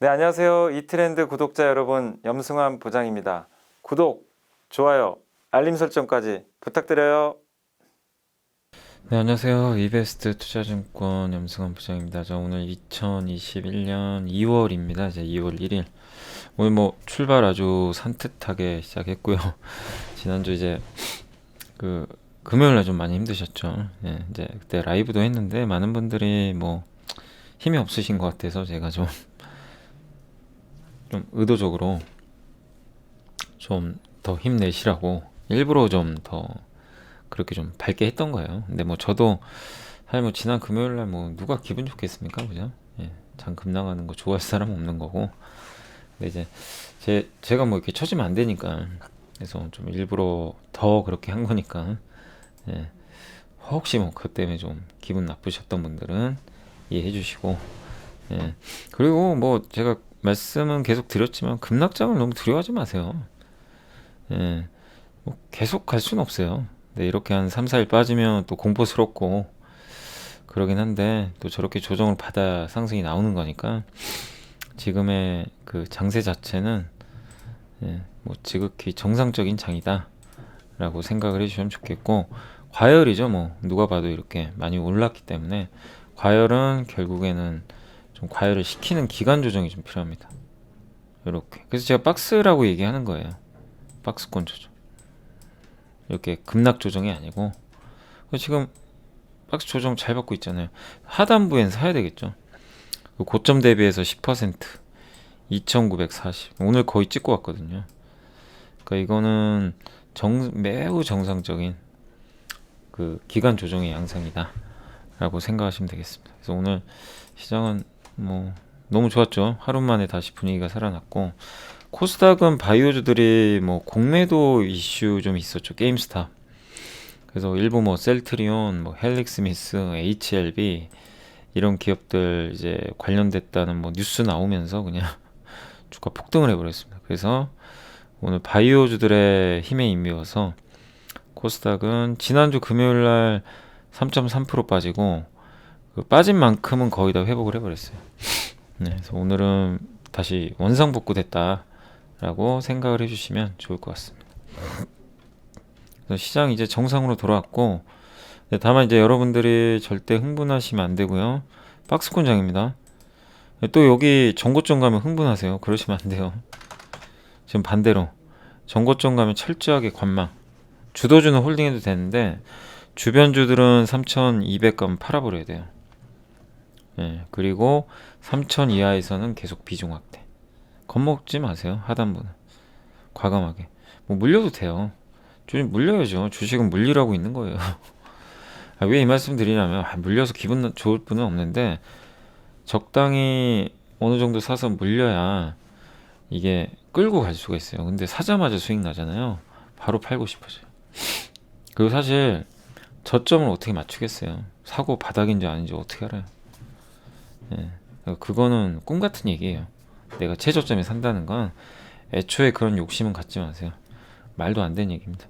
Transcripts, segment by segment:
네, 안녕하세요. 이트렌드 구독자 여러분, 염승환 부장입니다. 구독, 좋아요, 알림 설정까지 부탁드려요. 네, 안녕하세요. 이베스트 투자증권 염승환 부장입니다. 저 오늘 2021년 2월입니다. 이제 2월 1일. 오늘 뭐 출발 아주 산뜻하게 시작했고요. 지난주 이제 그 금요일날 좀 많이 힘드셨죠. 예, 이제 그때 라이브도 했는데 많은 분들이 뭐 힘이 없으신 것 같아서 제가 좀 의도적으로 좀 더 힘내시라고 일부러 좀 더 그렇게 좀 밝게 했던 거예요. 근데 뭐 저도 사실 뭐 지난 금요일 날 뭐 누가 기분 좋겠습니까, 그죠? 예, 장 급나가는 거 좋아할 사람 없는 거고. 근데 이제 제가 뭐 이렇게 처지면 안 되니까 그래서 좀 일부러 더 그렇게 한 거니까. 예, 혹시 뭐 그것 때문에 좀 기분 나쁘셨던 분들은 이해해 주시고. 예, 그리고 뭐 제가 말씀은 계속 드렸지만 급락장을 너무 두려워하지 마세요. 예, 뭐 계속 갈 수는 없어요. 근데 이렇게 한 3, 4일 빠지면 또 공포스럽고 그러긴 한데 또 저렇게 조정을 받아 상승이 나오는 거니까 지금의 그 장세 자체는 예, 뭐 지극히 정상적인 장이다 라고 생각을 해주시면 좋겠고, 과열이죠. 뭐 누가 봐도 이렇게 많이 올랐기 때문에 과열은 결국에는 좀 과열을 시키는 기간 조정이 좀 필요합니다. 이렇게 그래서 제가 박스라고 얘기하는 거예요. 박스권 조정, 이렇게 급락 조정이 아니고. 지금 박스 조정 잘 받고 있잖아요. 하단부엔 사야 되겠죠. 그 고점 대비해서 10%, 2940. 오늘 거의 찍고 왔거든요. 그러니까 이거는 매우 정상적인 그 기간 조정의 양상이다 라고 생각하시면 되겠습니다. 그래서 오늘 시장은 뭐 너무 좋았죠. 하루 만에 다시 분위기가 살아났고, 코스닥은 바이오주들이 뭐 공매도 이슈 좀 있었죠. 게임스탑. 그래서 일부 뭐 셀트리온, 뭐 헬릭스미스, HLB 이런 기업들 이제 관련됐다는 뭐 뉴스 나오면서 그냥 주가 폭등을 해버렸습니다. 그래서 오늘 바이오주들의 힘에 힘입어서 코스닥은 지난주 금요일날 3.3% 빠지고, 그 빠진 만큼은 거의 다 회복을 해버렸어요. 네, 그래서 오늘은 다시 원상복구됐다라고 생각을 해주시면 좋을 것 같습니다. 그래서 시장 이제 정상으로 돌아왔고, 네, 다만 이제 여러분들이 절대 흥분하시면 안 되고요. 박스권장입니다. 또 여기 정고점 가면 흥분하세요. 그러시면 안 돼요. 지금 반대로 정고점 가면 철저하게 관망. 주도주는 홀딩해도 되는데 주변 주들은 3200 가면 팔아버려야 돼요. 예, 그리고 3000 이하에서는 계속 비중 확대. 겁먹지 마세요. 하단부는 과감하게 뭐 물려도 돼요. 주식 물려야죠. 주식은 물리라고 있는 거예요. 왜 이 말씀 드리냐면, 물려서 기분 좋을 분은 없는데 적당히 어느 정도 사서 물려야 이게 끌고 갈 수가 있어요. 근데 사자마자 수익 나잖아요. 바로 팔고 싶어져요. 그리고 사실 저점을 어떻게 맞추겠어요. 사고 바닥인지 아닌지 어떻게 알아요. 예. 그거는 꿈 같은 얘기예요. 내가 최저점에 산다는 건 애초에 그런 욕심은 갖지 마세요. 말도 안 되는 얘기입니다.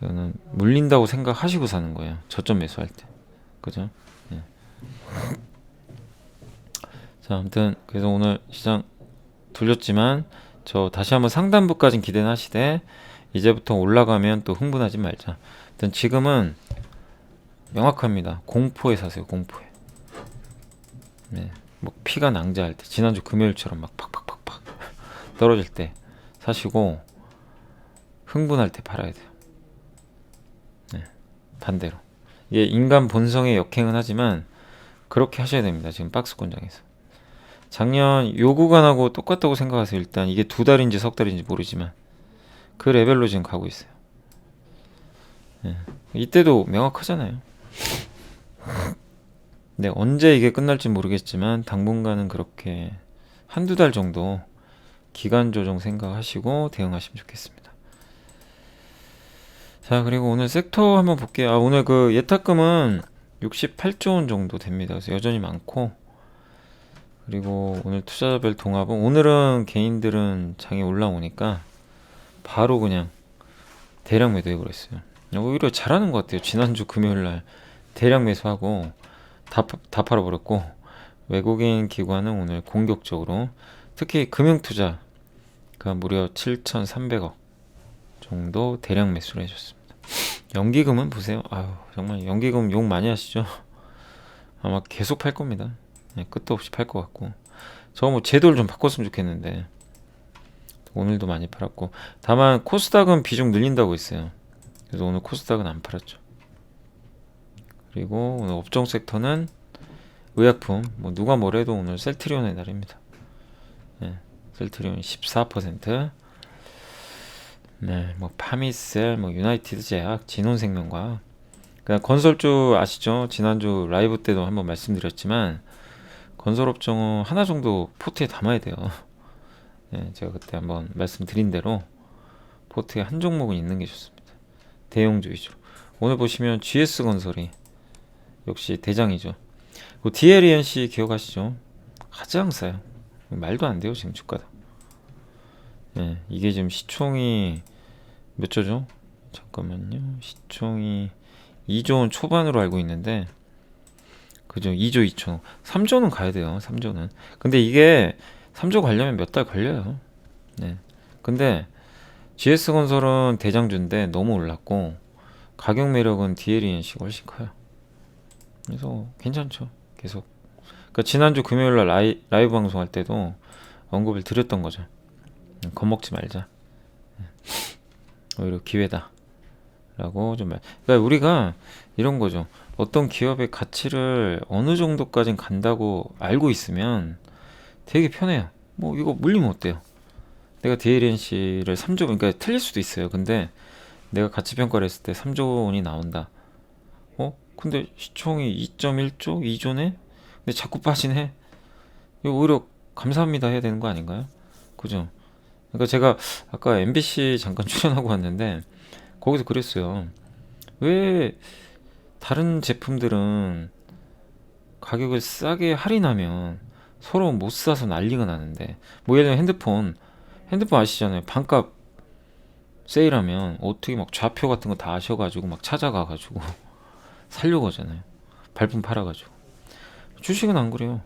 이거는 물린다고 생각하시고 사는 거예요. 저점 매수할 때. 그죠? 예. 자, 아무튼 그래서 오늘 시장 돌렸지만 저 다시 한번 상단부까지는 기대는 하시되 이제부터 올라가면 또 흥분하지 말자. 아무튼 지금은 명확합니다. 공포에 사세요. 공포에. 네. 뭐 피가 낭자할 때, 지난주 금요일처럼 막 팍팍팍팍 떨어질 때 사시고, 흥분할 때 팔아야 돼요. 네. 반대로. 이게 인간 본성의 역행은 하지만 그렇게 하셔야 됩니다. 지금 박스권장에서. 작년 요 구간하고 똑같다고 생각하세요. 일단 이게 2달인지 석 달인지 모르지만 그 레벨로 지금 가고 있어요. 네. 이때도 명확하잖아요. 네, 언제 이게 끝날지 모르겠지만 당분간은 그렇게 한두 달 정도 기간 조정 생각하시고 대응하시면 좋겠습니다. 자, 그리고 오늘 섹터 한번 볼게요. 오늘 그 예탁금은 68조 원 정도 됩니다. 그래서 여전히 많고, 그리고 오늘 투자자별 동합은, 오늘은 개인들은 장이 올라오니까 바로 그냥 대량 매도해 버렸어요. 오히려 잘하는 것 같아요. 지난주 금요일날 대량 매수하고 다 팔아버렸고, 외국인 기관은 오늘 공격적으로 특히 금융투자가 무려 7,300억 정도 대량 매수를 해줬습니다. 연기금은 보세요. 아유, 정말 연기금 욕 많이 하시죠? 아마 계속 팔 겁니다. 네, 끝도 없이 팔 것 같고. 저거 뭐 제도를 좀 바꿨으면 좋겠는데 오늘도 많이 팔았고. 다만 코스닥은 비중 늘린다고 했어요. 그래서 오늘 코스닥은 안 팔았죠. 그리고 오늘 업종 섹터는 의약품, 뭐 누가 뭐래도 오늘 셀트리온의 날입니다. 네, 셀트리온 14%, 네, 뭐 파미셀, 뭐 유나이티드 제약, 진혼생명과학. 그냥 건설주 아시죠? 지난주 라이브 때도 한번 말씀드렸지만 건설업종은 하나 정도 포트에 담아야 돼요. 네, 제가 그때 한번 말씀드린 대로 포트에 한 종목은 있는 게 좋습니다. 대형주 위주로. 오늘 보시면 GS건설이 역시 대장이죠. 그 DLENC 기억하시죠? 가장 싸요. 말도 안 돼요 지금 주가도. 네, 이게 지금 시총이 몇 조죠? 잠깐만요. 시총이 2조 원 초반으로 알고 있는데, 그죠? 2조 2천, 3조는 가야 돼요. 3조는. 근데 이게 3조 가려면 몇 달 걸려요. 네. 근데 GS건설은 대장주인데 너무 올랐고 가격 매력은 DLENC가 훨씬 커요. 그래서 괜찮죠. 계속. 그러니까 지난주 금요일날 라이브 방송할 때도 언급을 드렸던 거죠. 겁먹지 말자. 오히려 기회다. 라고 좀 그러니까 우리가 이런 거죠. 어떤 기업의 가치를 어느 정도까지 간다고 알고 있으면 되게 편해요. 뭐 이거 물리면 어때요? 내가 DLNC를 3조, 그러니까 틀릴 수도 있어요. 근데 내가 가치 평가를 했을 때 3조 원이 나온다. 근데 시총이 2.1조, 2조네? 근데 자꾸 빠지네. 이거 오히려 감사합니다 해야 되는 거 아닌가요? 그죠? 그러니까 제가 아까 MBC 잠깐 출연하고 왔는데 거기서 그랬어요. 왜 다른 제품들은 가격을 싸게 할인하면 서로 못 사서 난리가 나는데, 뭐 예를 들면 핸드폰 아시잖아요. 반값 세일하면 어떻게 막 좌표 같은 거 다 아셔가지고 막 찾아가가지고 살려고 하잖아요. 발품 팔아가지고. 주식은 안 그래요.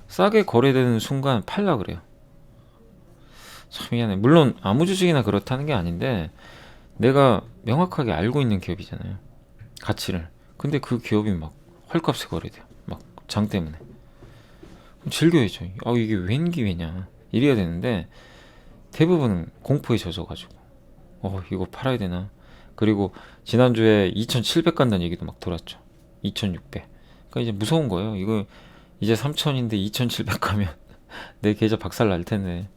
싸게 거래되는 순간 팔라 그래요. 참 미안해. 물론 아무 주식이나 그렇다는 게 아닌데 내가 명확하게 알고 있는 기업이잖아요. 가치를. 근데 그 기업이 막 헐값에 거래돼요. 막 장 때문에. 즐겨야죠. 이게 웬 기회냐. 이래야 되는데 대부분은 공포에 젖어가지고 이거 팔아야 되나. 그리고 지난주에 2700 간다는 얘기도 막 돌았죠. 2600. 그러니까 이제 무서운 거예요. 이거 이제 3000인데 2700 가면 내 계좌 박살 날 텐데.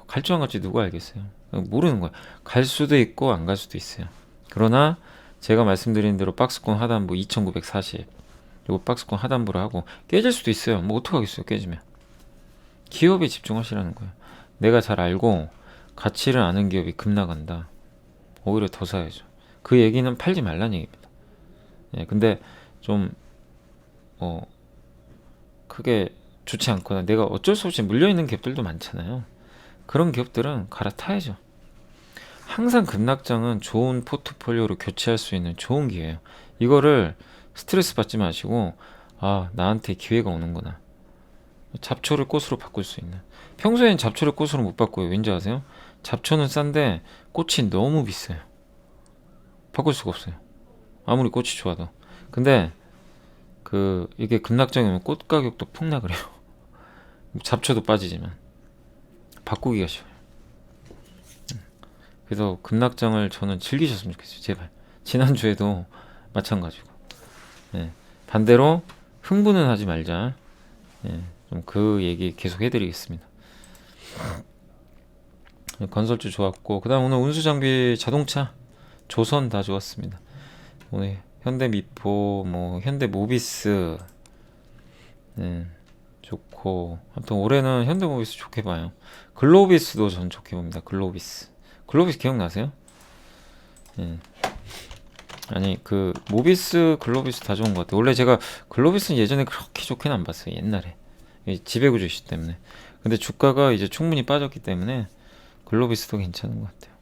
갈 줄 안 갈지 누가 알겠어요. 모르는 거야. 갈 수도 있고 안 갈 수도 있어요. 그러나 제가 말씀드린 대로 박스권 하단부 2940, 그리고 박스권 하단부를 하고 깨질 수도 있어요. 뭐 어떡하겠어요, 깨지면. 기업에 집중하시라는 거예요. 내가 잘 알고 가치를 아는 기업이 급나간다. 오히려 더 사야죠. 그 얘기는 팔지 말라는 얘기입니다. 예, 근데 좀 크게 좋지 않거나 내가 어쩔 수 없이 물려있는 기업들도 많잖아요. 그런 기업들은 갈아타야죠. 항상 급락장은 좋은 포트폴리오로 교체할 수 있는 좋은 기회예요. 이거를 스트레스 받지 마시고 나한테 기회가 오는구나. 잡초를 꽃으로 바꿀 수 있는. 평소엔 잡초를 꽃으로 못 바꿔요. 왠지 아세요? 잡초는 싼데 꽃이 너무 비싸요. 바꿀 수가 없어요. 아무리 꽃이 좋아도. 근데 이게 급락장이면 꽃 가격도 폭락을 해요. 잡초도 빠지지만 바꾸기가 쉬워요. 그래서 급락장을 저는 즐기셨으면 좋겠어요. 제발. 지난주에도 마찬가지고. 네. 반대로 흥분은 하지 말자. 네. 좀 그 얘기 계속 해드리겠습니다. 건설주 좋았고, 그 다음 오늘 운수장비, 자동차, 조선 다 좋았습니다. 오늘 현대미포, 뭐 현대모비스, 네, 좋고. 아무튼 올해는 현대모비스 좋게 봐요. 글로비스도 전 좋게 봅니다. 글로비스 기억나세요? 네. 아니 모비스, 글로비스 다 좋은 것 같아요. 원래 제가 글로비스는 예전에 그렇게 좋게는 안 봤어요. 옛날에 지배구조 이슈 때문에. 근데 주가가 이제 충분히 빠졌기 때문에 글로비스도 괜찮은 것 같아요.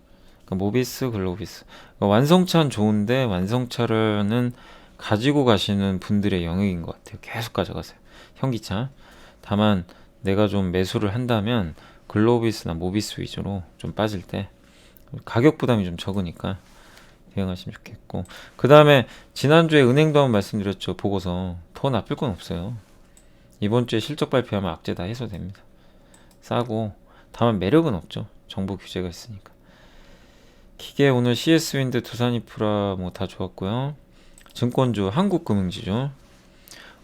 그러니까 모비스, 글로비스. 그러니까 완성차는 좋은데 완성차는 가지고 가시는 분들의 영역인 것 같아요. 계속 가져가세요. 현기차. 다만 내가 좀 매수를 한다면 글로비스나 모비스 위주로 좀 빠질 때 가격 부담이 좀 적으니까 대응하시면 좋겠고, 그 다음에 지난주에 은행도 한번 말씀드렸죠. 보고서 더 나쁠 건 없어요. 이번 주에 실적 발표하면 악재 다 해소됩니다. 싸고, 다만 매력은 없죠. 정부 규제가 있으니까. 기계 오늘 CS윈드, 두산인프라 뭐 다 좋았고요. 증권주, 한국금융지주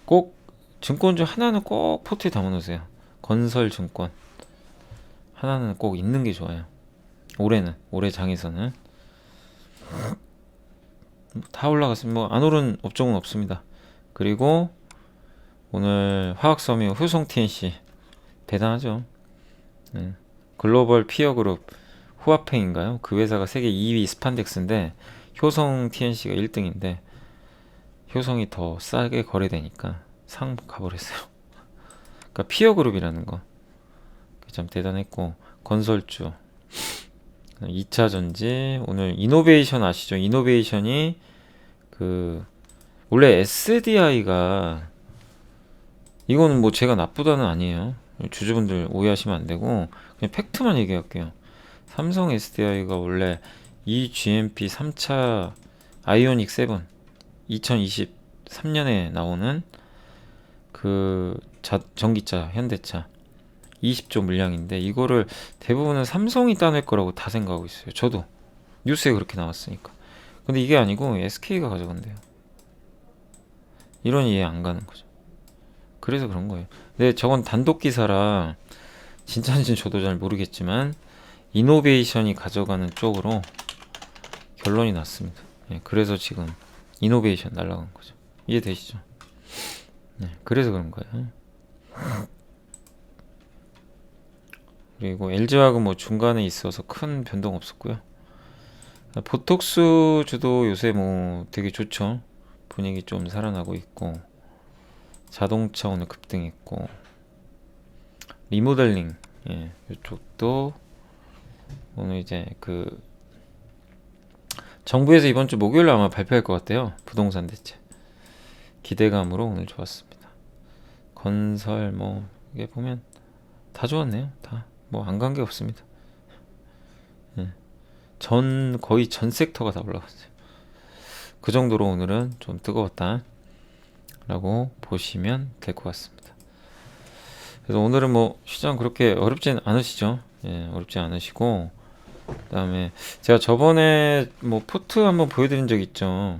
꼭, 증권주 하나는 꼭 포트에 담아놓으세요. 건설증권 하나는 꼭 있는 게 좋아요. 올해 장에서는 다 올라갔습니다. 뭐 안 오른 업종은 없습니다. 그리고 오늘 화학섬유, 효성 TNC 대단하죠. 네. 글로벌 피어그룹 후아팽인가요? 그 회사가 세계 2위 스판덱스인데 효성 TNC가 1등인데 효성이 더 싸게 거래되니까 상 가버렸어요. 그러니까 피어그룹이라는 거 참 대단했고, 건설주 2차전지 오늘 이노베이션 아시죠? 이노베이션이 그 원래 SDI가, 이거는 뭐 제가 나쁘다는 아니에요. 주주분들 오해하시면 안 되고 그냥 팩트만 얘기할게요. 삼성 SDI가 원래 eGMP 3차 아이오닉 7 2023년에 나오는 그 전기차 현대차 20조 물량인데, 이거를 대부분은 삼성이 따낼 거라고 다 생각하고 있어요. 저도 뉴스에 그렇게 나왔으니까. 근데 이게 아니고 SK가 가져간대요. 이런 이해 안 가는 거죠. 그래서 그런 거예요. 근데 저건 단독 기사라 진짜인지는 저도 잘 모르겠지만 이노베이션이 가져가는 쪽으로 결론이 났습니다. 예, 그래서 지금 이노베이션 날라간 거죠. 이해되시죠? 네, 그래서 그런 거예요. 그리고 LG화학은 뭐 중간에 있어서 큰 변동 없었고요. 보톡스 주도 요새 뭐 되게 좋죠. 분위기 좀 살아나고 있고, 자동차 오늘 급등했고, 리모델링, 예, 이쪽도 오늘 이제 그 정부에서 이번 주 목요일에 아마 발표할 것 같아요. 부동산 대책 기대감으로 오늘 좋았습니다. 건설 뭐 이게 보면 다 좋았네요. 다 뭐 안 간 게 없습니다. 예. 거의 전 섹터가 다 올라갔어요. 그 정도로 오늘은 좀 뜨거웠다 라고 보시면 될 것 같습니다. 그래서 오늘은 뭐 시장 그렇게 어렵진 않으시죠? 예, 어렵지 않으시고, 그 다음에 제가 저번에 뭐 포트 한번 보여드린 적 있죠.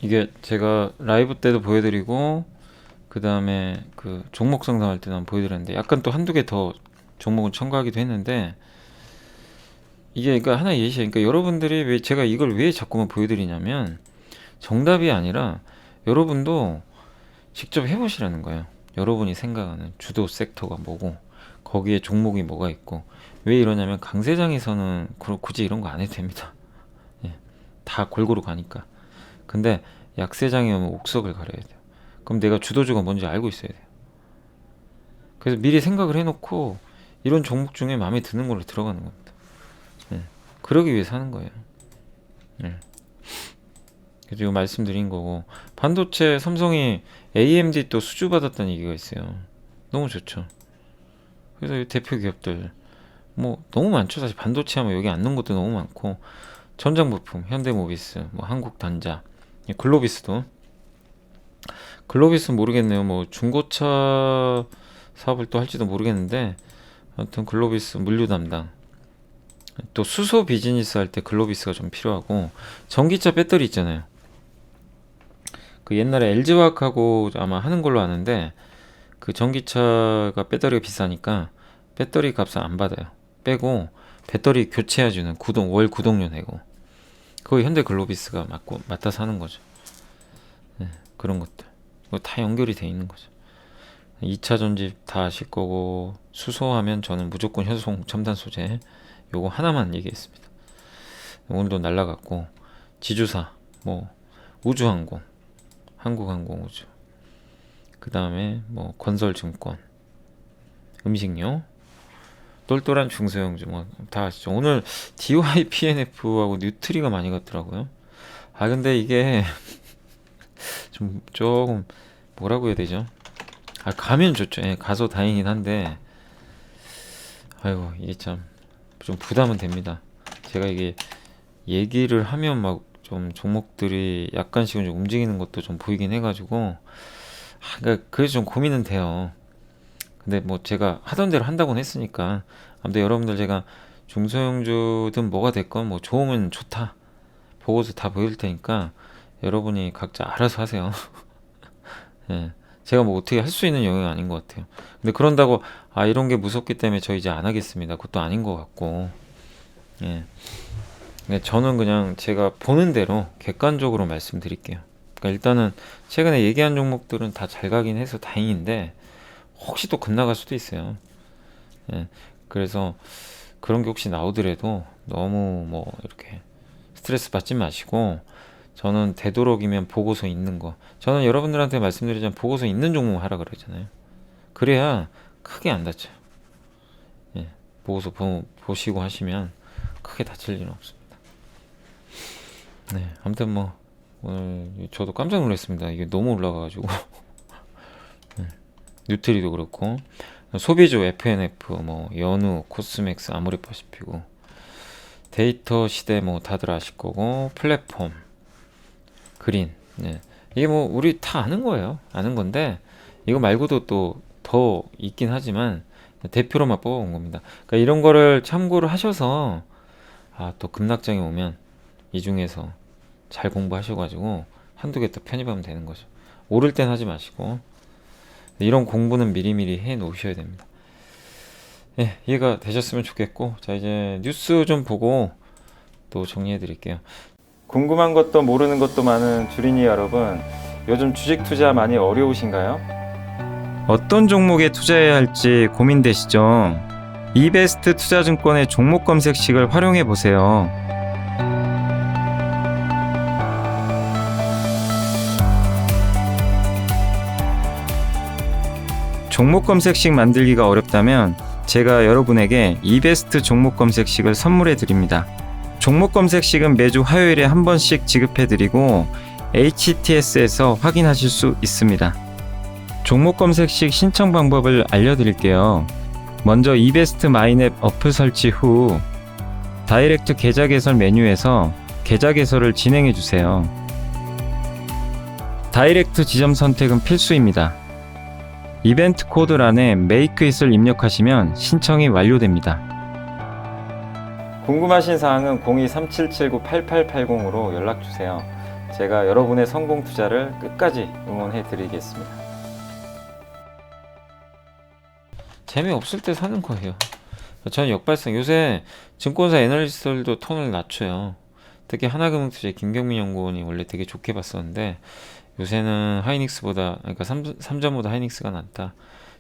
이게 제가 라이브 때도 보여드리고, 그 다음에 그 종목 상담할 때도 한번 보여드렸는데, 약간 또 한두 개 더 종목은 첨가하기도 했는데, 이게 그러니까 하나 예시예요. 그러니까 여러분들이 왜 제가 이걸 왜 자꾸만 보여드리냐면, 정답이 아니라 여러분도 직접 해보시라는 거예요. 여러분이 생각하는 주도 섹터가 뭐고, 거기에 종목이 뭐가 있고. 왜 이러냐면 강세장에서는 굳이 이런 거 안 해도 됩니다. 예, 다 골고루 가니까. 근데 약세장에 오면 옥석을 가려야 돼요. 그럼 내가 주도주가 뭔지 알고 있어야 돼요. 그래서 미리 생각을 해놓고 이런 종목 중에 마음에 드는 걸로 들어가는 겁니다. 예, 그러기 위해서 하는 거예요. 예. 그리고 말씀드린 거고, 반도체 삼성이 AMD 또 수주 받았다는 얘기가 있어요. 너무 좋죠. 그래서 이 대표 기업들 뭐 너무 많죠. 사실 반도체 하면 여기 안 넣은 것도 너무 많고, 전장부품 현대모비스, 뭐 한국단자, 글로비스도, 글로비스 모르겠네요. 뭐 중고차 사업을 또 할지도 모르겠는데, 아무튼 글로비스 물류 담당, 또 수소 비즈니스 할 때 글로비스가 좀 필요하고, 전기차 배터리 있잖아요. 그 옛날에 LG화학하고 아마 하는 걸로 아는데, 그 전기차가 배터리가 비싸니까 배터리 값을 안 받아요. 빼고 배터리 교체해주는 월 구독료 내고, 그거 현대 글로비스가 맡아서 하는 거죠. 네, 그런 것들 그거 다 연결이 돼 있는 거죠. 2차 전지 다 아실 거고, 수소하면 저는 무조건 효성 첨단 소재 요거 하나만 얘기했습니다. 오늘도 날라갔고, 지주사 뭐 우주항공, 한국항공우주, 그 다음에 뭐 건설증권, 음식료, 똘똘한 중소형주 뭐 다 아시죠. 오늘 DYPNF하고 뉴트리가 많이 갔더라고요. 근데 이게 좀 조금 뭐라고 해야 되죠? 아, 가면 좋죠. 예, 가서 다행이긴 한데, 아이고, 이게 참, 좀 부담은 됩니다. 제가 이게 얘기를 하면 막 좀 종목들이 약간씩은 좀 움직이는 것도 좀 보이긴 해가지고, 그러니까 그래서 좀 고민은 돼요. 근데 뭐 제가 하던 대로 한다고는 했으니까, 아무튼 여러분들 제가 중소형주든 뭐가 됐건 뭐 좋으면 좋다. 보고서 다 보일 테니까 여러분이 각자 알아서 하세요. 예. 제가 뭐 어떻게 할 수 있는 영역이 아닌 것 같아요. 근데 그런다고 아 이런 게 무섭기 때문에 저 이제 안 하겠습니다. 그것도 아닌 것 같고. 예. 근데 저는 그냥 제가 보는 대로 객관적으로 말씀드릴게요. 그러니까 일단은 최근에 얘기한 종목들은 다 잘 가긴 해서 다행인데 혹시 또 급나갈 수도 있어요. 예. 그래서 그런 게 혹시 나오더라도 너무 뭐 이렇게 스트레스 받지 마시고 저는 되도록이면 보고서 있는 거. 저는 여러분들한테 말씀드리자면 보고서 있는 종목 하라 그러잖아요. 그래야 크게 안 다쳐요. 예. 보고서 보시고 하시면 크게 다칠 일은 없습니다. 네. 아무튼 뭐 오늘 저도 깜짝 놀랐습니다. 이게 너무 올라가가지고 뉴트리도 그렇고 소비주 FNF 뭐 연우 코스맥스 아모레퍼시피고 데이터 시대 뭐 다들 아실 거고 플랫폼 그린. 네. 이게 뭐 우리 다 아는 거예요. 아는 건데 이거 말고도 또 더 있긴 하지만 대표로만 뽑아온 겁니다. 그러니까 이런 거를 참고를 하셔서 아, 또 급락장이 오면 이 중에서 잘 공부하셔가지고 한두 개 더 편입하면 되는 거죠. 오를 땐 하지 마시고 이런 공부는 미리미리 해 놓으셔야 됩니다. 예, 이해가 되셨으면 좋겠고 자 이제 뉴스 좀 보고 또 정리해 드릴게요. 궁금한 것도 모르는 것도 많은 주린이 여러분, 요즘 주식 투자 많이 어려우신가요? 어떤 종목에 투자해야 할지 고민되시죠? 이베스트 투자증권의 종목 검색식을 활용해 보세요. 종목 검색식 만들기가 어렵다면 제가 여러분에게 이베스트 종목 검색식을 선물해 드립니다. 종목 검색식은 매주 화요일에 한 번씩 지급해 드리고 HTS에서 확인하실 수 있습니다. 종목 검색식 신청 방법을 알려드릴게요. 먼저 이베스트 마이넷 어플 설치 후 다이렉트 계좌 개설 메뉴에서 계좌 개설을 진행해 주세요. 다이렉트 지점 선택은 필수입니다. 이벤트 코드란에 Make It을 입력하시면 신청이 완료됩니다. 궁금하신 사항은 02-3779-8880으로 연락주세요. 제가 여러분의 성공 투자를 끝까지 응원해 드리겠습니다. 재미없을 때 사는 거예요. 저는 역발상 요새 증권사 애널리스트들도 톤을 낮춰요. 특히 하나금융투자의 김경민 연구원이 원래 되게 좋게 봤었는데 요새는 하이닉스보다 그러니까 삼전보다 하이닉스가 낫다.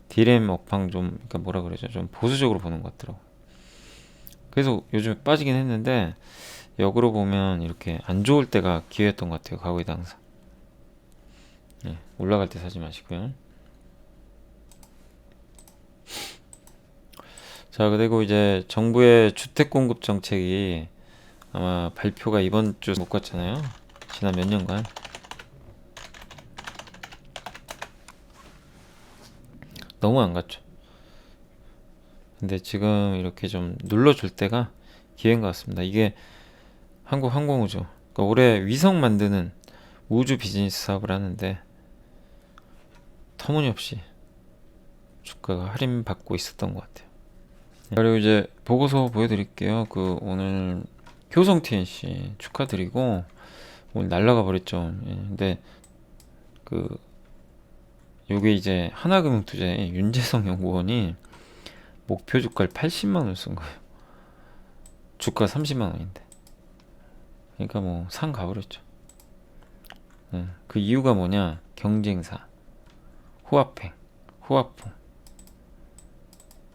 디램 업황 좀 그러니까 뭐라 그러죠? 좀 보수적으로 보는 것 같더라고. 그래서 요즘에 빠지긴 했는데 역으로 보면 이렇게 안 좋을 때가 기회였던 것 같아요. 과거의 항상. 네, 올라갈 때 사지 마시고요. 자, 그리고 이제 정부의 주택 공급 정책이 아마 발표가 이번 주 못 갔잖아요. 지난 몇 년간. 너무 안 갔죠. 근데 지금 이렇게 좀 눌러줄 때가 기회인 것 같습니다. 이게 한국항공우주. 그러니까 올해 위성 만드는 우주 비즈니스 사업을 하는데 터무니없이 주가가 할인받고 있었던 것 같아요. 그리고 이제 보고서 보여드릴게요. 그 오늘 효성 TNC 축하드리고 오늘 날라가 버렸죠. 예, 근데 그 요게 이제 하나금융투자의 윤재성 연구원이 목표 주가를 80만 원을 쓴 거예요. 주가 30만 원인데. 그러니까 뭐 상 가버렸죠. 예, 그 이유가 뭐냐? 경쟁사, 호합행, 호합풍.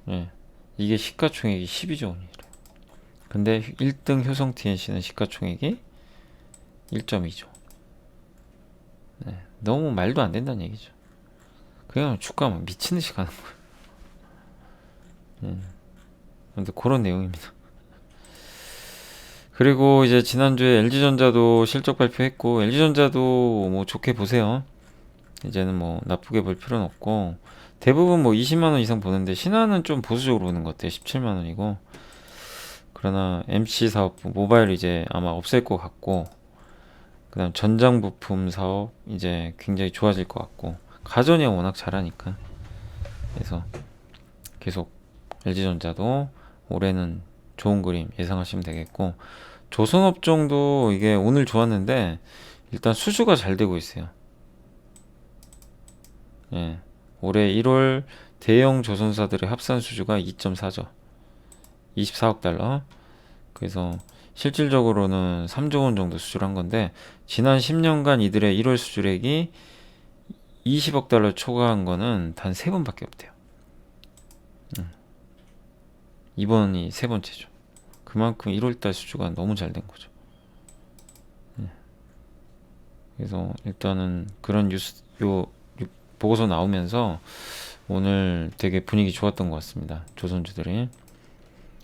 예, 이게 시가총액이 12조 원이래요. 근데 1등 효성 TNC는 시가총액이 1.2조. 네, 너무 말도 안 된다는 얘기죠. 그냥 주가 막 미친듯이 가는 거예요. 근데 그런 내용입니다. 그리고 이제 지난주에 LG전자도 실적 발표했고 LG전자도 뭐 좋게 보세요. 이제는 뭐 나쁘게 볼 필요는 없고, 대부분 뭐 20만 원 이상 보는데 신한은 좀 보수적으로 보는 것 같아요. 17만 원이고. 그러나 MC 사업부 모바일 이제 아마 없앨 것 같고, 그다음 전장 부품 사업 이제 굉장히 좋아질 것 같고, 가전이 워낙 잘하니까. 그래서 계속 LG전자도 올해는 좋은 그림 예상하시면 되겠고, 조선업종도 이게 오늘 좋았는데 일단 수주가 잘 되고 있어요. 예. 올해 1월 대형 조선사들의 합산 수주가 2.4조, 24억 달러. 그래서 실질적으로는 3조 원 정도 수주를 한 건데, 지난 10년간 이들의 1월 수주액이 20억 달러 초과한 거는 단 3번밖에 없대요. 이번이 세 번째죠. 그만큼 1월달 수주가 너무 잘 된 거죠. 그래서 일단은 그런 뉴스, 보고서 나오면서 오늘 되게 분위기 좋았던 것 같습니다. 조선주들이.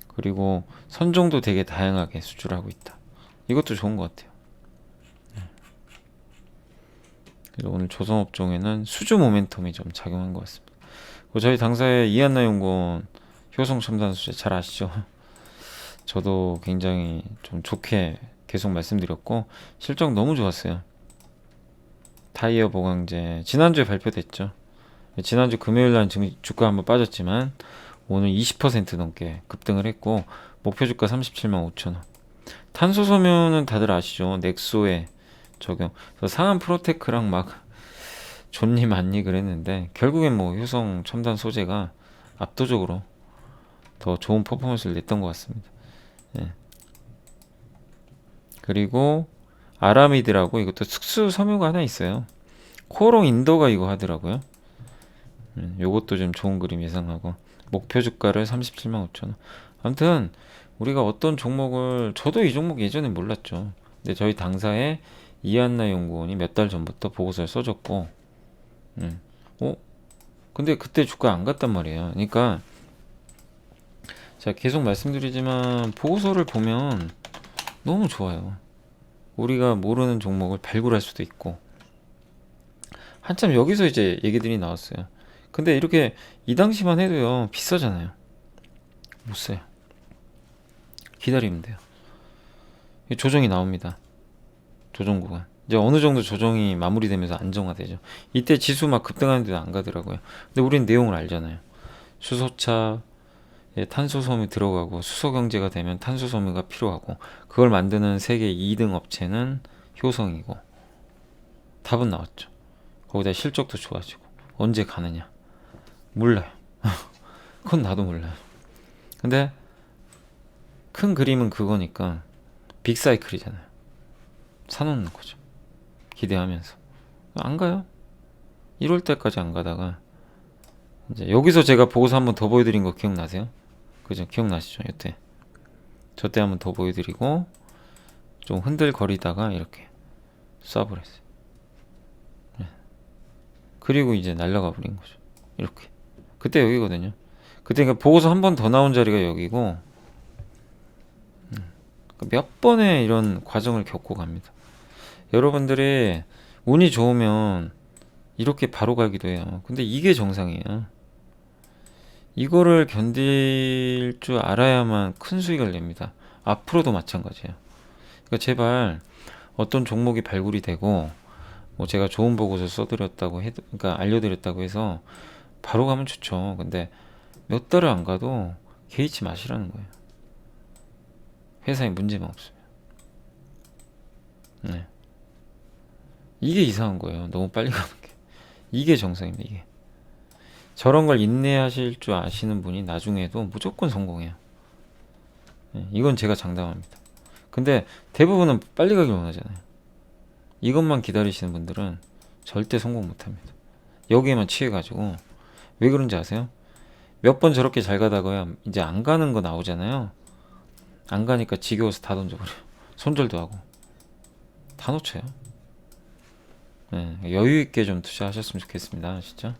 그리고 선종도 되게 다양하게 수주를 하고 있다. 이것도 좋은 것 같아요. 그래서 오늘 조선업종에는 수주 모멘텀이 좀 작용한 것 같습니다. 그리고 저희 당사의 이한나 연구원 효성 첨단 수제 잘 아시죠? 저도 굉장히 좀 좋게 계속 말씀드렸고, 실적 너무 좋았어요. 타이어 보강제 지난주에 발표됐죠. 지난주 금요일날 주가 한번 빠졌지만 오늘 20% 넘게 급등을 했고, 목표 주가 37만 5천 원. 탄소 섬유는 다들 아시죠? 넥소에 적용. 그래서 상한 프로테크랑 막 좋니 많니 그랬는데, 결국엔 뭐 효성 첨단 소재가 압도적으로 더 좋은 퍼포먼스를 냈던 것 같습니다. 예. 그리고 아라미드라고 이것도 특수 섬유가 하나 있어요. 코오롱 인도가 이거 하더라고요. 요것도 좀 좋은 그림 예상하고, 목표 주가를 37만 5천 원. 아무튼 우리가 어떤 종목을, 저도 이 종목 예전에 몰랐죠. 근데 저희 당사에 이한나 연구원이 몇 달 전부터 보고서를 써줬고, 어? 근데 그때 주가 안 갔단 말이에요. 그러니까 제가 계속 말씀드리지만 보고서를 보면 너무 좋아요. 우리가 모르는 종목을 발굴할 수도 있고. 한참 여기서 이제 얘기들이 나왔어요. 근데 이렇게 이 당시만 해도요 비싸잖아요. 못 사요. 기다리면 돼요. 조정이 나옵니다. 조정 구간 이제 어느 정도 조정이 마무리되면서 안정화되죠. 이때 지수 막 급등하는데도 안 가더라고요. 근데 우린 내용을 알잖아요. 수소차 탄소섬유 들어가고, 수소경제가 되면 탄소섬유가 필요하고, 그걸 만드는 세계 2등 업체는 효성이고. 답은 나왔죠. 거기다 실적도 좋아지고. 언제 가느냐 몰라요. 그건 나도 몰라요. 근데 큰 그림은 그거니까 빅사이클이잖아요. 사놓는 거죠. 기대하면서 안 가요. 1월 때까지 안 가다가 이제 여기서 제가 보고서 한번 더 보여드린 거 기억나세요? 그죠? 기억나시죠? 이때 저 때 한번 더 보여드리고 좀 흔들거리다가 이렇게 쏴버렸어요. 네. 그리고 이제 날아가 버린 거죠. 이렇게. 그때 여기거든요. 그때 그러니까 보고서 한 번 더 나온 자리가 여기고, 몇 번의 이런 과정을 겪고 갑니다. 여러분들이 운이 좋으면 이렇게 바로 가기도 해요. 근데 이게 정상이에요. 이거를 견딜 줄 알아야만 큰 수익을 냅니다. 앞으로도 마찬가지예요. 그러니까 제발 어떤 종목이 발굴이 되고, 뭐 제가 좋은 보고서 써드렸다고 해도, 그러니까 알려드렸다고 해서 바로 가면 좋죠. 근데 몇 달을 안 가도 개의치 마시라는 거예요. 회사에 문제만 없으면. 네. 이게 이상한 거예요. 너무 빨리 가는 게. 이게 정상입니다. 이게. 저런 걸 인내하실 줄 아시는 분이 나중에도 무조건 성공해요. 네. 이건 제가 장담합니다. 근데 대부분은 빨리 가길 원하잖아요. 이것만 기다리시는 분들은 절대 성공 못합니다. 여기에만 취해가지고. 왜 그런지 아세요? 몇 번 저렇게 잘 가다가 이제 안 가는 거 나오잖아요. 안 가니까 지겨워서 다 던져버려요. 손절도 하고 다 놓쳐요. 네, 여유 있게 좀 투자하셨으면 좋겠습니다. 진짜.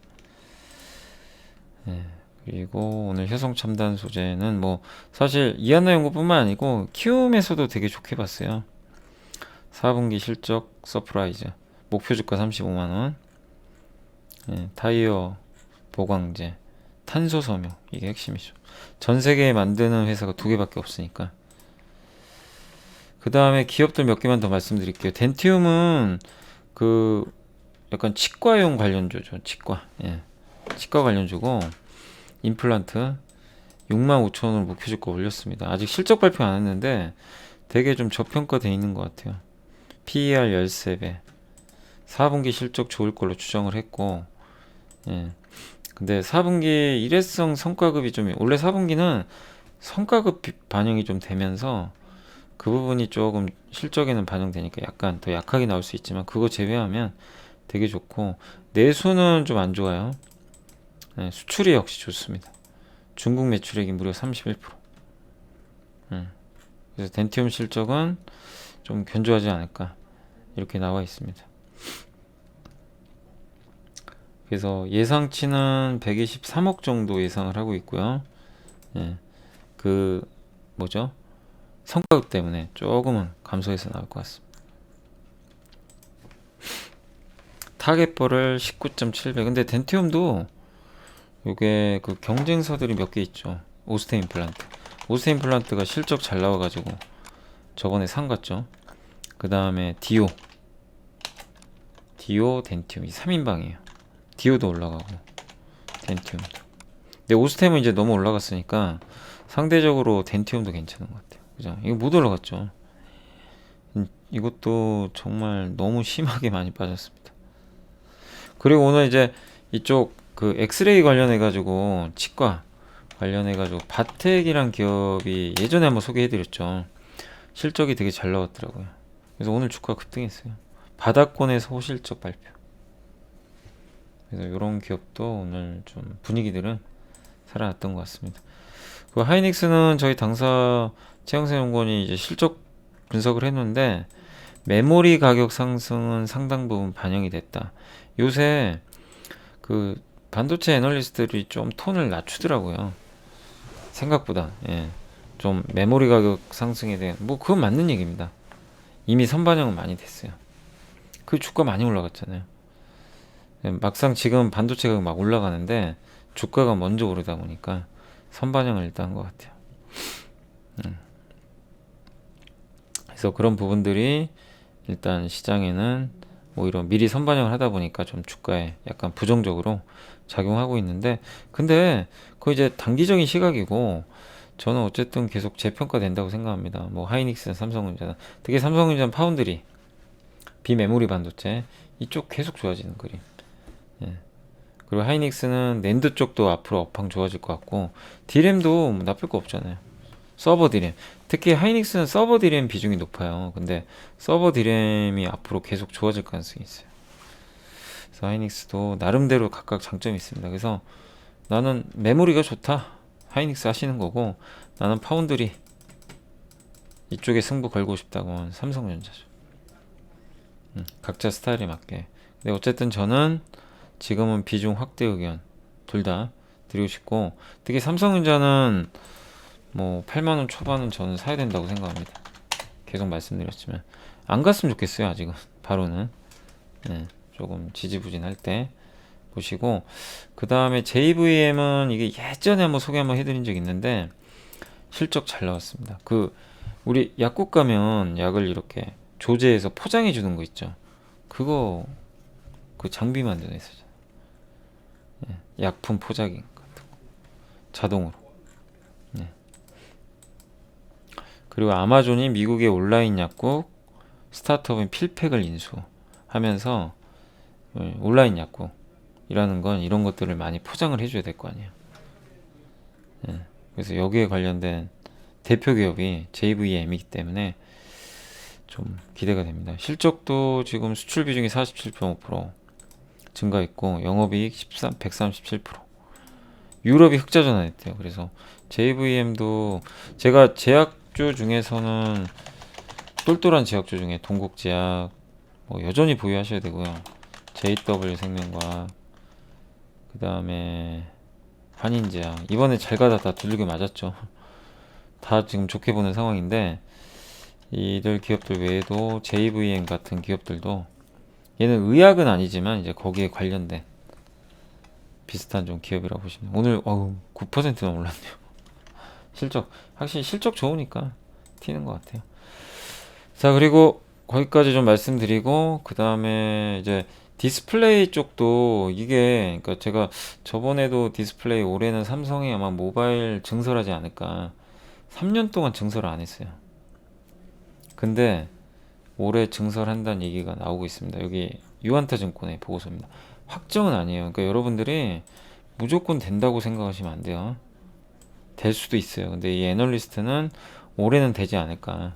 네, 그리고 오늘 효성첨단 소재는 뭐 사실 이한나 연구뿐만 아니고 키움에서도 되게 좋게 봤어요. 4분기 실적 서프라이즈 목표 주가 35만원. 예, 타이어 보강제, 탄소 섬유 이게 핵심이죠. 전 세계에 만드는 회사가 두 개밖에 없으니까. 그 다음에 기업들 몇 개만 더 말씀드릴게요. 덴티움은 그 약간 치과용 관련주죠. 치과. 예. 치과 관련주고 임플란트 65,000원으로 목표주가 올렸습니다. 아직 실적 발표 안 했는데 되게 좀 저평가돼 있는 것 같아요. PER 13배. 4분기 실적 좋을 걸로 추정을 했고, 예. 근데 4분기 일회성 성과급이 좀 원래 4분기는 성과급 반영이 좀 되면서 그 부분이 조금 실적에는 반영되니까 약간 더 약하게 나올 수 있지만 그거 제외하면 되게 좋고 내수는 좀 안 좋아요. 네, 수출이 역시 좋습니다. 중국 매출액이 무려 31%. 그래서 덴티움 실적은 좀 견조하지 않을까 이렇게 나와 있습니다. 그래서 예상치는 123억 정도 예상을 하고 있고요. 예, 그 뭐죠? 성과급 때문에 조금은 감소해서 나올 것 같습니다. 타겟볼을 19.7배. 근데 덴티움도 요게 그 경쟁사들이 몇 개 있죠. 오스테 임플란트. 오스테 임플란트가 실적 잘 나와가지고 저번에 상 갔죠. 그 다음에 디오 덴티움 이 3인방이에요. 디오도 올라가고 덴티움도. 근데 오스템은 이제 너무 올라갔으니까 상대적으로 덴티움도 괜찮은 것 같아요. 그죠? 이거 못 올라갔죠. 이것도 정말 너무 심하게 많이 빠졌습니다. 그리고 오늘 이제 이쪽 그 엑스레이 관련해 가지고 치과 관련해 가지고 바텍이란 기업이 예전에 한번 소개해 드렸죠. 실적이 되게 잘 나왔더라고요. 그래서 오늘 주가 급등했어요. 바닥권에서 호실적 발표. 그래서 이런 기업도 오늘 좀 분위기들은 살아났던 것 같습니다. 그 하이닉스는 저희 당사 최영세 연구원이 이제 실적 분석을 했는데 메모리 가격 상승은 상당 부분 반영이 됐다. 요새 그 반도체 애널리스트들이 좀 톤을 낮추더라고요. 생각보다. 예. 좀 메모리 가격 상승에 대한 뭐 그건 맞는 얘기입니다. 이미 선반영은 많이 됐어요. 그 주가 많이 올라갔잖아요. 예, 막상 지금 반도체 가격 막 올라가는데 주가가 먼저 오르다 보니까 선반영을 일단 한 것 같아요. 그래서 그런 부분들이 일단 시장에는 오히려 미리 선반영을 하다 보니까 좀 주가에 약간 부정적으로 작용하고 있는데 근데 그거 이제 단기적인 시각이고 저는 어쨌든 계속 재평가된다고 생각합니다. 뭐 하이닉스나 삼성전자 특히 삼성전자 파운드리 비메모리 반도체 이쪽 계속 좋아지는 그림. 예. 그리고 하이닉스는 낸드 쪽도 앞으로 업황 좋아질 것 같고 디램도 뭐 나쁠 거 없잖아요. 서버 디램 특히 하이닉스는 서버 디램 비중이 높아요. 근데 서버 디램이 앞으로 계속 좋아질 가능성이 있어요. 그래서 하이닉스도 나름대로 각각 장점이 있습니다. 그래서 나는 메모리가 좋다 하이닉스 하시는 거고 나는 파운드리 이쪽에 승부 걸고 싶다고 하면 삼성전자죠. 각자 스타일에 맞게. 근데 어쨌든 저는 지금은 비중 확대 의견 둘 다 드리고 싶고 특히 삼성전자는 뭐 8만원 초반은 저는 사야 된다고 생각합니다. 계속 말씀드렸지만 안 갔으면 좋겠어요. 아직은 바로는. 네, 조금 지지부진할 때 보시고 그 다음에 JVM은 이게 예전에 한번 소개 한번 해드린 적 있는데 실적 잘 나왔습니다. 그 우리 약국 가면 약을 이렇게 조제해서 포장해 주는 거 있죠. 그거 그 장비 만드는 회사죠. 예, 약품 포장기 같은 거 자동으로. 예. 그리고 아마존이 미국의 온라인 약국 스타트업인 필팩을 인수하면서 온라인 약국이라는 건 이런 것들을 많이 포장을 해줘야 될 거 아니에요. 예. 그래서 여기에 관련된 대표 기업이 JVM이기 때문에 좀 기대가 됩니다. 실적도 지금 수출 비중이 47.5% 증가했고 영업이익 137%. 유럽이 흑자 전환했대요. 그래서 JVM도 제가 제약주 중에서는 똘똘한 제약주 중에 동국제약 뭐 여전히 보유하셔야 되고요. JW 생명과학 그 다음에 한인제약 이번에 잘 가다 다 두들겨 맞았죠. 다 지금 좋게 보는 상황인데 이들 기업들 외에도 JVM 같은 기업들도 얘는 의약은 아니지만 이제 거기에 관련된 비슷한 좀 기업이라고 보시면 돼요. 오늘 9%나 올랐네요. 실적 확실히 실적 좋으니까 튀는 것 같아요. 자, 그리고 거기까지 좀 말씀드리고 그 다음에 이제 디스플레이 쪽도 이게 그러니까 제가 저번에도 디스플레이 올해는 삼성이 아마 모바일 증설하지 않을까 3년 동안 증설을 안 했어요. 근데 올해 증설한다는 얘기가 나오고 있습니다. 여기 유한타증권의 보고서입니다. 확정은 아니에요. 그러니까 여러분들이 무조건 된다고 생각하시면 안 돼요. 될 수도 있어요. 근데 이 애널리스트는 올해는 되지 않을까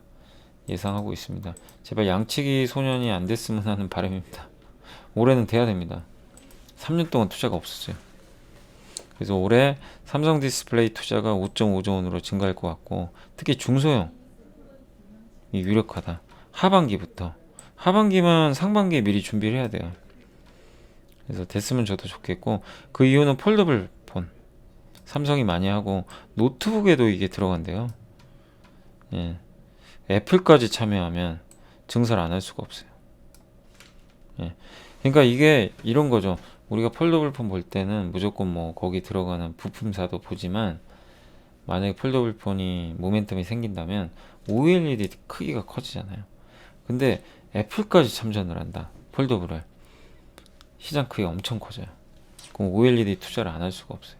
예상하고 있습니다. 제발 양치기 소년이 안 됐으면 하는 바람입니다. 올해는 돼야 됩니다. 3년 동안 투자가 없었어요. 그래서 올해 삼성 디스플레이 투자가 5.5조 원으로 증가할 것 같고 특히 중소형 이 유력하다. 하반기부터 하반기면 상반기에 미리 준비를 해야 돼요. 그래서 됐으면 저도 좋겠고 그 이유는 폴더블 폰 삼성이 많이 하고 노트북에도 이게 들어간대요. 예. 애플까지 참여하면 증설 안 할 수가 없어요. 예. 그러니까 이게 이런 거죠. 우리가 폴더블 폰 볼 때는 무조건 뭐 거기 들어가는 부품사도 보지만 만약에 폴더블 폰이 모멘텀이 생긴다면 OLED 크기가 커지잖아요. 근데 애플까지 참전을 한다. 폴더블을 시장 크기가 엄청 커져요. 그럼 OLED 투자를 안 할 수가 없어요.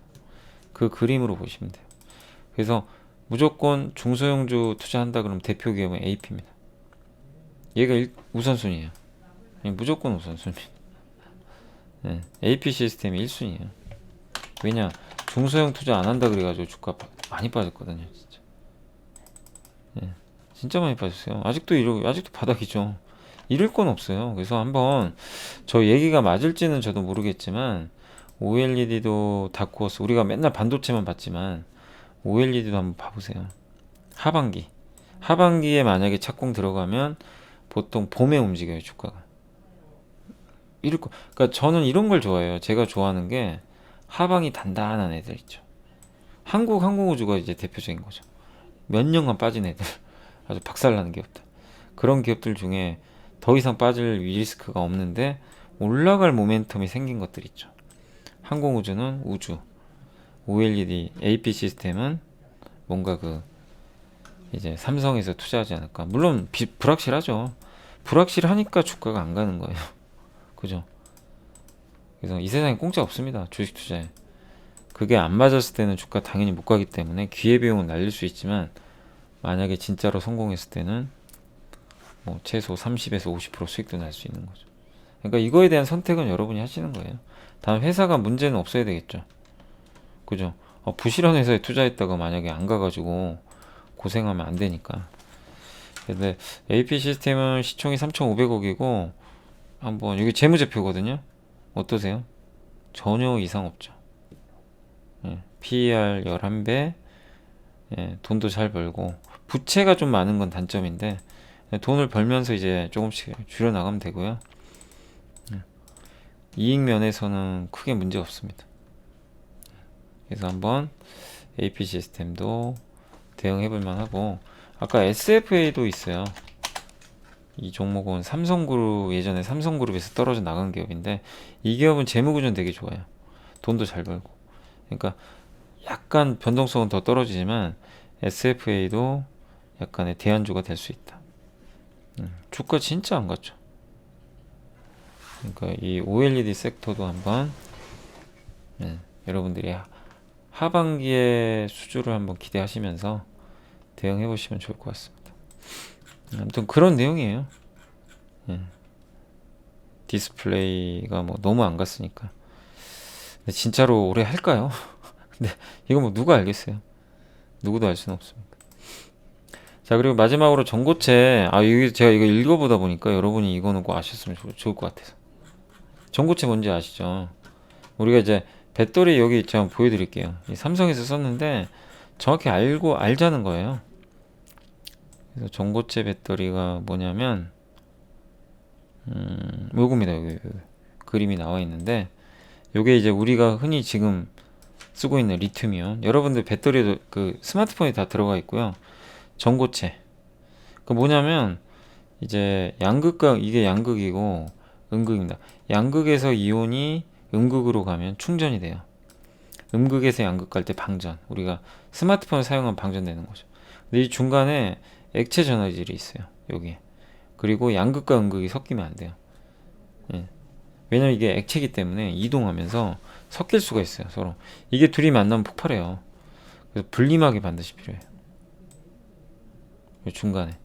그 그림으로 보시면 돼요. 그래서 무조건 중소형주 투자한다 그러면 대표 기업은 AP입니다. 얘가 우선순위예요. 무조건 우선순위. 네, AP 시스템이 1순위예요. 왜냐 중소형 투자 안 한다 그래가지고 주가 많이 빠졌거든요. 진짜. 네, 진짜 많이 빠졌어요. 아직도 바닥이죠. 잃을 건 없어요. 그래서 한번 저 얘기가 맞을지는 저도 모르겠지만 OLED도 다크호스 우리가 맨날 반도체만 봤지만 OLED도 한번 봐보세요. 하반기에 만약에 착공 들어가면 보통 봄에 움직여요 주가가. 그러니까 저는 이런 걸 좋아해요. 제가 좋아하는 게 하방이 단단한 애들 있죠. 한국 항공우주가 이제 대표적인 거죠. 몇 년간 빠진 애들 아주 박살나는 기업들. 그런 기업들 중에 더 이상 빠질 리스크가 없는데 올라갈 모멘텀이 생긴 것들 있죠. 항공우주는 우주, OLED, AP 시스템은 뭔가 그 이제 삼성에서 투자하지 않을까. 물론 불확실하죠. 불확실하니까 주가가 안 가는 거예요. 그죠? 그래서 이 세상에 공짜 없습니다. 주식 투자에. 그게 안 맞았을 때는 주가 당연히 못 가기 때문에 기회비용은 날릴 수 있지만 만약에 진짜로 성공했을 때는 뭐 최소 30에서 50% 수익도 날 수 있는 거죠. 그러니까 이거에 대한 선택은 여러분이 하시는 거예요. 다음 회사가 문제는 없어야 되겠죠. 그죠? 부실한 회사에 투자했다가 만약에 안 가가지고 고생하면 안 되니까. 근데 AP 시스템은 시총이 3,500억이고 한번 여기 재무제표거든요. 어떠세요? 전혀 이상 없죠. 예, PER 11배, 예, 돈도 잘 벌고 부채가 좀 많은 건 단점인데 예, 돈을 벌면서 이제 조금씩 줄여 나가면 되고요. 예, 이익 면에서는 크게 문제 없습니다. 그래서 한번 AP 시스템도 대응해 볼 만하고 아까 SFA도 있어요. 이 종목은 삼성그룹 예전에 삼성그룹에서 떨어져 나간 기업인데 이 기업은 재무구조는 되게 좋아요. 돈도 잘 벌고. 그러니까 약간 변동성은 더 떨어지지만 SFA도 약간의 대안주가 될 수 있다. 주가 진짜 안 갔죠. 그러니까 이 OLED 섹터도 한번 여러분들이 하반기에 수주를 한번 기대하시면서 대응해 보시면 좋을 것 같습니다. 아무튼 그런 내용이에요. 디스플레이가 뭐 너무 안 갔으니까. 근데 진짜로 올해 할까요? 근데 이거 뭐 누가 알겠어요? 누구도 알 수는 없습니다. 자, 그리고 마지막으로 전고체. 이게 제가 이거 읽어보다 보니까 여러분이 이거는 꼭 아셨으면 좋을 것 같아서. 전고체 뭔지 아시죠? 우리가 이제 배터리 여기 제가 보여드릴게요. 이 삼성에서 썼는데 정확히 알자는 거예요. 그래서 전고체 배터리가 뭐냐면 요겁니다. 여기 그림이 나와 있는데 요게 이제 우리가 흔히 지금 쓰고 있는 리튬이온. 여러분들 배터리도 그 스마트폰에 다 들어가 있고요. 전고체. 그 뭐냐면 이제 양극과 이게 양극이고 음극입니다. 양극에서 이온이 음극으로 가면 충전이 돼요. 음극에서 양극 갈 때 방전. 우리가 스마트폰을 사용하면 방전되는 거죠. 근데 이 중간에 액체 전해질이 있어요. 여기. 그리고 양극과 음극이 섞이면 안 돼요. 예. 왜냐면 이게 액체이기 때문에 이동하면서 섞일 수가 있어요. 서로. 이게 둘이 만나면 폭발해요. 그래서 분리막이 반드시 필요해요. 이 중간에.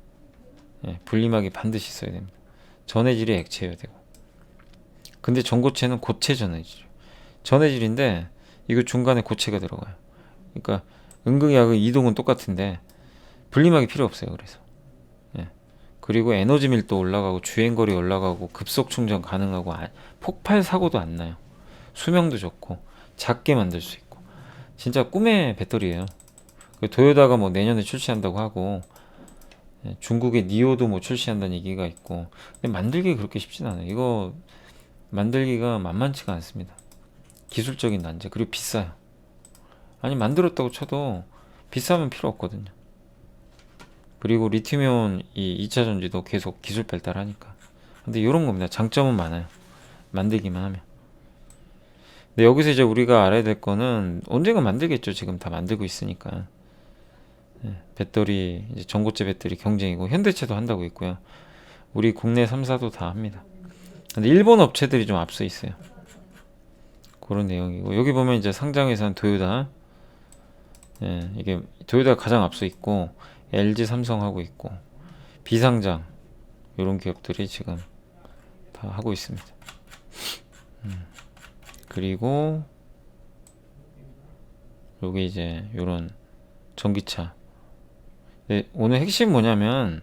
예. 분리막이 반드시 있어야 됩니다. 전해질이 액체여야 되고. 근데 전고체는 고체 전해질이에요. 전해질인데 이거 중간에 고체가 들어가요. 그러니까 음극약의 이동은 똑같은데 분리막이 필요 없어요. 그래서 예. 그리고 에너지 밀도 올라가고 주행거리 올라가고 급속 충전 가능하고 폭발 사고도 안 나요. 수명도 좋고 작게 만들 수 있고 진짜 꿈의 배터리예요. 도요다가 뭐 내년에 출시한다고 하고 예, 중국의 니오도 뭐 출시한다는 얘기가 있고 근데 만들기 그렇게 쉽진 않아요. 이거 만들기가 만만치가 않습니다. 기술적인 난제 그리고 비싸요. 아니 만들었다고 쳐도 비싸면 필요 없거든요. 그리고 리튬이온 이 2차 전지도 계속 기술 발달하니까. 근데 이런 겁니다. 장점은 많아요. 만들기만 하면. 근데 여기서 이제 우리가 알아야 될 거는 언젠가 만들겠죠. 지금 다 만들고 있으니까. 예, 배터리 이제 전고체 배터리 경쟁이고 현대차도 한다고 있고요. 우리 국내 3사도 다 합니다. 근데 일본 업체들이 좀 앞서 있어요. 그런 내용이고 여기 보면 이제 상장회사는 도요다. 예, 이게 도요다가 가장 앞서 있고 LG 삼성하고 있고 비상장 이런 기업들이 지금 다 하고 있습니다. 그리고 여기 이제 요런 전기차. 네, 오늘 핵심 뭐냐면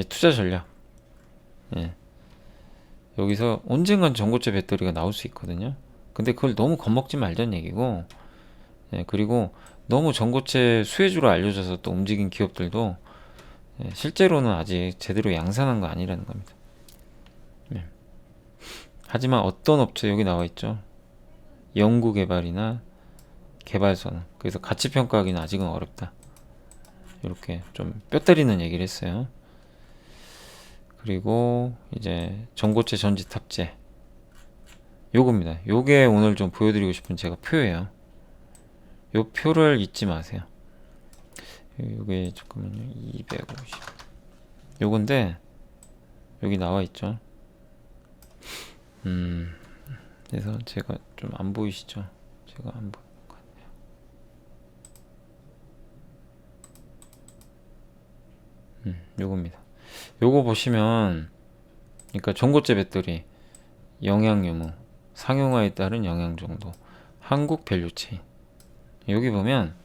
투자 전략. 예, 여기서 언젠간 전고체 배터리가 나올 수 있거든요. 근데 그걸 너무 겁먹지 말자는 얘기고 예, 그리고 너무 전고체 수혜주로 알려져서 또 움직인 기업들도 예, 실제로는 아직 제대로 양산한 거 아니라는 겁니다. 예. 하지만 어떤 업체 여기 나와 있죠. 연구 개발이나 개발선. 그래서 가치 평가하기는 아직은 어렵다. 이렇게 좀 뼈 때리는 얘기를 했어요. 그리고 이제 전고체 전지 탑재. 요겁니다. 요게 오늘 좀 보여드리고 싶은 제가 표예요. 요 표를 잊지 마세요. 요게 잠깐만요. 250. 요건데 여기 나와 있죠. 그래서 제가 좀 안 보이시죠? 제가 안 보이는 것 같네요. 요겁니다. 요거 보시면 그러니까 전고체 배터리 영양 유무 상용화에 따른 영향 정도 한국 밸류체인 여기 보면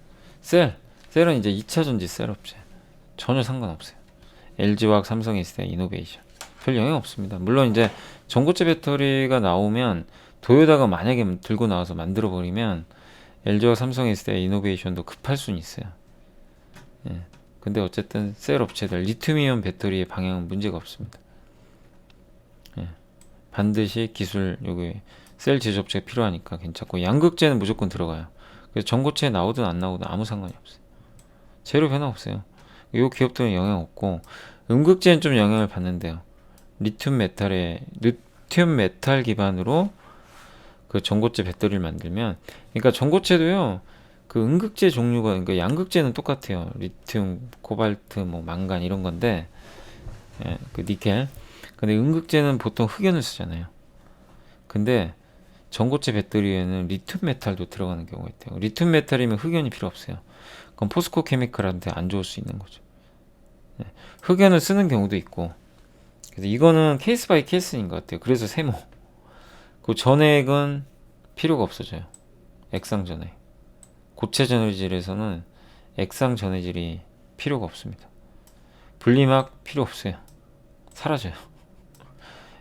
셀은 이제 2차 전지 셀 업체 전혀 상관없어요. LG화학 삼성에스테 이노베이션 별 영향 없습니다. 물론 이제 전고체 배터리가 나오면 도요다가 만약에 들고 나와서 만들어 버리면 LG화학 삼성에스테 이노베이션도 급할 수는 있어요. 예. 근데 어쨌든 셀 업체들 리튬이온 배터리의 방향은 문제가 없습니다. 예. 반드시 기술 여기 셀 제조업체가 필요하니까 괜찮고 양극재는 무조건 들어가요. 그래서 전고체 나오든 안 나오든 아무 상관이 없어요. 재료 변화 없어요. 이 기업들은 영향 없고 음극재는 좀 영향을 받는데요. 리튬 메탈 기반으로 그 전고체 배터리를 만들면 그러니까 전고체도요. 그 음극재 종류가 그러니까 양극재는 똑같아요. 리튬, 코발트, 뭐 망간 이런 건데 예, 그 니켈. 근데 음극재는 보통 흑연을 쓰잖아요. 근데 전고체 배터리에는 리튬 메탈도 들어가는 경우가 있대요. 리튬 메탈이면 흑연이 필요 없어요. 그럼 포스코 케미칼한테 안 좋을 수 있는 거죠. 예, 흑연을 쓰는 경우도 있고. 그래서 이거는 케이스 바이 케이스인 것 같아요. 그래서 세모. 그 전액은 필요가 없어져요. 액상 전액. 고체 전해질에서는 액상 전해질이 필요가 없습니다. 분리막 필요 없어요. 사라져요.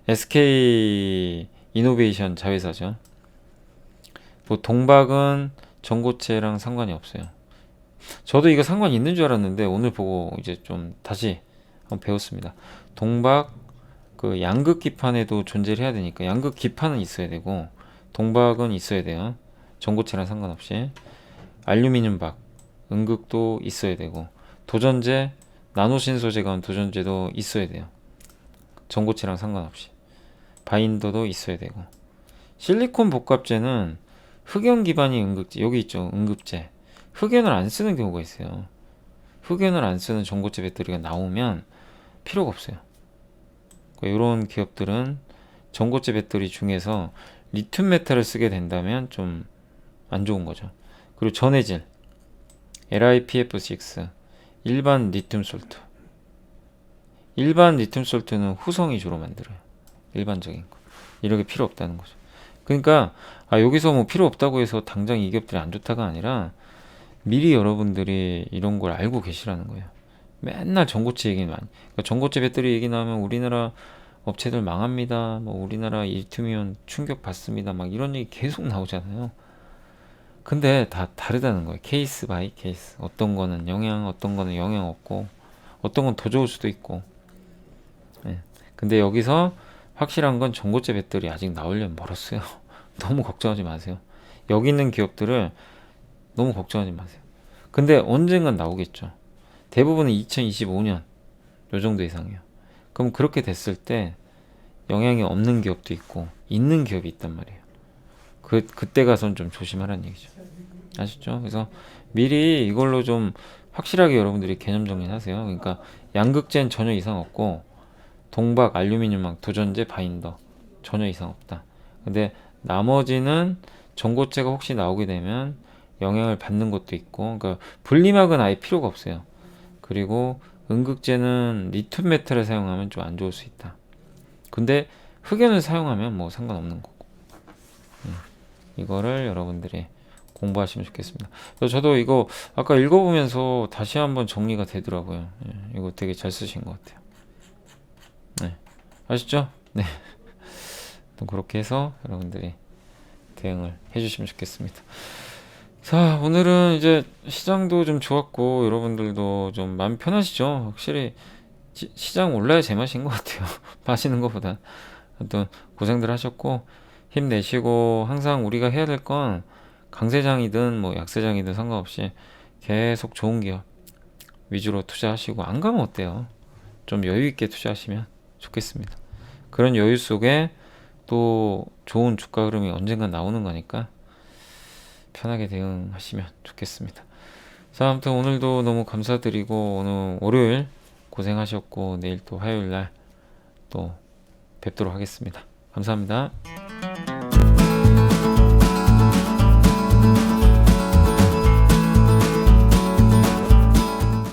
SK 이노베이션 자회사죠. 뭐 동박은 전고체랑 상관이 없어요. 저도 이거 상관이 있는 줄 알았는데 오늘 보고 이제 좀 다시 한번 배웠습니다. 동박 그 양극 기판에도 존재를 해야 되니까 양극 기판은 있어야 되고 동박은 있어야 돼요. 전고체랑 상관없이. 알루미늄 박 음극도 있어야 되고 도전제 나노신소재 가운 도전제도 있어야 돼요. 전고체랑 상관없이. 바인더도 있어야 되고 실리콘 복합재는 흑연 기반이 응급제, 여기 있죠. 응급제. 흑연을 안 쓰는 경우가 있어요. 흑연을 안 쓰는 전고체 배터리가 나오면 필요가 없어요. 이런 기업들은 전고체 배터리 중에서 리튬 메탈을 쓰게 된다면 좀 안 좋은 거죠. 그리고 전해질, LiPF6, 일반 리튬 솔트. 일반 리튬 솔트는 후성이 주로 만들어요. 일반적인 거. 이런 게 필요 없다는 거죠. 그러니까 여기서 뭐 필요 없다고 해서 당장 이 기업들이 안 좋다가 아니라 미리 여러분들이 이런 걸 알고 계시라는 거예요. 맨날 전고체 얘기는 많이. 그러니까 전고체 배터리 얘기 나오면 우리나라 업체들 망합니다. 뭐 우리나라 리튬이온 충격 받습니다. 막 이런 얘기 계속 나오잖아요. 근데 다 다르다는 거예요. 케이스 바이 케이스. 어떤 거는 영향, 어떤 거는 영향 없고, 어떤 건 더 좋을 수도 있고. 예. 근데 여기서 확실한 건 전고체 배터리 아직 나오려면 멀었어요. 너무 걱정하지 마세요. 여기 있는 기업들을 너무 걱정하지 마세요. 근데 언젠간 나오겠죠. 대부분은 2025년 요 정도 이상이에요. 그럼 그렇게 됐을 때 영향이 없는 기업도 있고 있는 기업이 있단 말이에요. 그때 가선 좀 조심하라는 얘기죠. 아시죠? 그래서 미리 이걸로 좀 확실하게 여러분들이 개념 정리하세요. 그러니까 양극재는 전혀 이상 없고 동박, 알루미늄막, 도전제, 바인더 전혀 이상 없다. 근데 나머지는 전고체가 혹시 나오게 되면 영향을 받는 것도 있고, 그러니까 분리막은 아예 필요가 없어요. 그리고 음극재는 리튬 메탈을 사용하면 좀 안 좋을 수 있다. 근데 흑연을 사용하면 뭐 상관없는 거고. 이거를 여러분들이 공부하시면 좋겠습니다. 그래서 저도 이거 아까 읽어보면서 다시 한번 정리가 되더라고요. 이거 되게 잘 쓰신 것 같아요. 네. 아시죠? 네. 그렇게 해서 여러분들이 대응을 해주시면 좋겠습니다. 자, 오늘은 이제 시장도 좀 좋았고 여러분들도 좀 마음 편하시죠? 확실히 시장 올라야 제맛인 것 같아요. 마시는 것보다. 하여튼 고생들 하셨고 힘내시고 항상 우리가 해야 될 건 강세장이든 뭐 약세장이든 상관없이 계속 좋은 기업 위주로 투자하시고 안 가면 어때요? 좀 여유 있게 투자하시면 좋겠습니다. 그런 여유 속에 또 좋은 주가 흐름이 언젠간 나오는 거니까 편하게 대응하시면 좋겠습니다. 자, 아무튼 오늘도 너무 감사드리고 오늘 월요일 고생하셨고 내일 또 화요일 날 또 뵙도록 하겠습니다. 감사합니다.